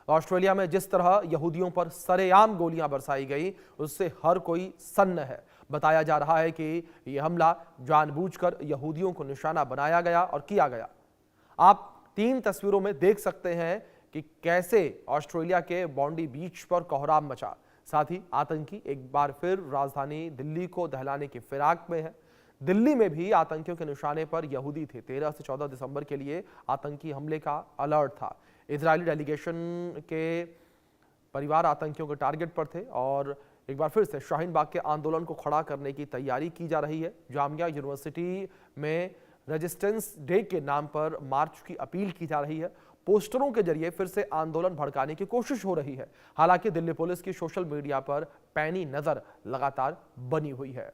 Australia में जिस तरह यहूदियों पर सरेआम गोलियां बरसाई गई, उससे हर कोई सन्न है। बताया जा रहा है कि यह हमला जानबूझकर यहूदियों को निशाना बनाया गया और किया गया। आप 3 तस्वीरों में देख सकते हैं कि कैसे ऑस्ट्रेलिया के बॉन्डी बीच पर कोहराम मचा। साथ ही आतंकी एक बार फिर राजधानी दिल्ली को दहलाने की फिराक में है। दिल्ली में भी आतंकियों के निशाने पर यहूदी थे। 13 से 14 दिसंबर के लिए आतंकी हमले का अलर्ट था। इजरायली डेलीगेशन के परिवार आतंकियों के टारगेट पर थे और एक बार फिर से शाहीन बाग के आंदोलन को खड़ा करने की तैयारी की जा रही है। जामिया यूनिवर्सिटी में रेजिस्टेंस डे के नाम पर मार्च की अपील की जा रही है। पोस्टरों के जरिए फिर से आंदोलन भड़काने की कोशिश हो रही है। हालांकि दिल्ली पुलिस की सोशल मीडिया पर पैनी नजर लगातार बनी हुई है।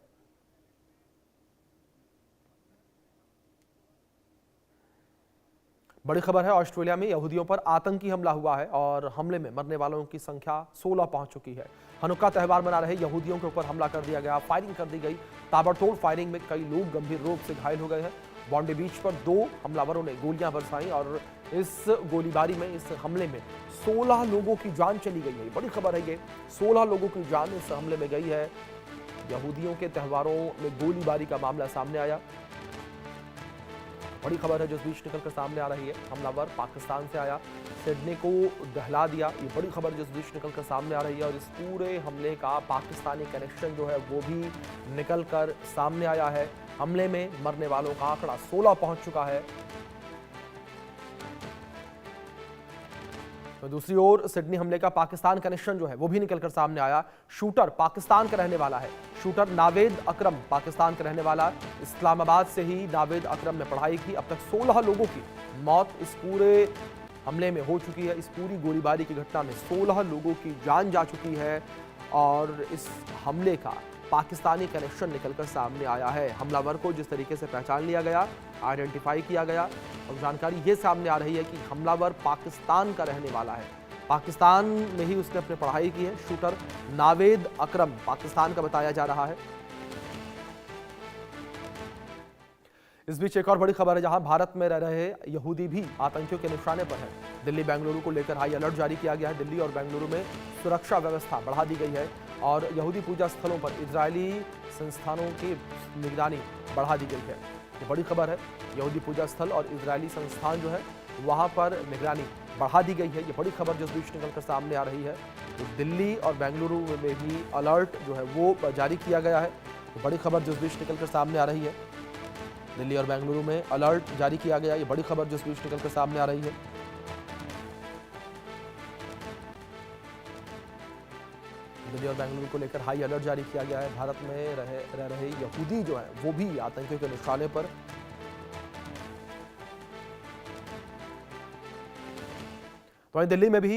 बड़ी खबर है, ऑस्ट्रेलिया में यहूदियों पर आतंकी हमला हुआ है और हमले में मरने वालों की संख्या 16 पहुंच चुकी है। हनुक्का त्यौहार मना रहे यहूदियों के ऊपर हमला कर दिया गया, फायरिंग कर दी गई। ताबड़तोड़ फायरिंग में कई लोग गंभीर रूप से घायल हो गए हैं। बॉन्डी बीच पर 2 हमलावरों ने गोलियां बरसाई और इस गोलीबारी में, इस हमले में 16 लोगों की जान चली गई है। बड़ी खबर है ये, 16 लोगों की जान इस हमले में गई है। यहूदियों के त्योहारों में गोलीबारी का मामला सामने आया। बड़ी खबर है जो इस बीच निकलकर सामने आ रही है। हमलावर पाकिस्तान से आया, सिडनी को दहला दिया। ये बड़ी खबर जो इस बीच निकलकर सामने आ रही है और इस पूरे हमले का पाकिस्तानी कनेक्शन जो है वो भी निकलकर सामने आया है। हमले में मरने वालों का आंकड़ा 16 पहुंच चुका है। तो दूसरी ओर सिडनी हमले का पाकिस्तान कनेक्शन जो है वो भी निकलकर सामने आया। शूटर पाकिस्तान का रहने वाला है। शूटर नावेद अकरम पाकिस्तान का रहने वाला। इस्लामाबाद से ही नावेद अकरम ने पढ़ाई की। अब तक 16 लोगों की मौत इस पूरे हमले में हो चुकी है। इस पूरी गोलीबारी की घटना में 16 लोगों की जान जा चुकी है और इस हमले का पाकिस्तानी कनेक्शन निकलकर सामने आया है। हमलावर को जिस तरीके से पहचान लिया गया, आइडेंटिफाई किया गया और जानकारी ये सामने आ रही है कि हमलावर पाकिस्तान का रहने वाला है। पाकिस्तान में ही उसने अपनी पढ़ाई की है। शूटर नावेद अकरम पाकिस्तान का बताया जा रहा है। इस बीच एक और बड़ी खबर है, जहां भारत में रह रहे यहूदी भी आतंकियों के निशाने पर हैं। दिल्ली बेंगलुरु को लेकर हाई अलर्ट जारी किया गया है। दिल्ली और बेंगलुरु में सुरक्षा व्यवस्था बढ़ा दी गई है और यहूदी पूजा स्थलों पर इजरायली संस्थानों की निगरानी बढ़ा दी गई है। ये बड़ी खबर है, यहूदी पूजा स्थल और इजरायली संस्थान जो है वहां पर निगरानी बढ़ा दी गई है। ये बड़ी खबर जो इस बीच निकलकर सामने आ रही है। तो दिल्ली और बेंगलुरु में भी अलर्ट जो है वो जारी किया गया है। तो बड़ी खबर जो इस बीच निकलकर सामने आ रही है, दिल्ली और बेंगलुरु में अलर्ट जारी किया गया। ये बड़ी खबर जो इस बीच निकलकर सामने आ रही है। दिल्ली और बेंगलुरु को लेकर हाई अलर्ट जारी किया गया है। भारत में रह रहे यहूदी जो है वो भी आतंकियों के निशाने पर। तो दिल्ली में भी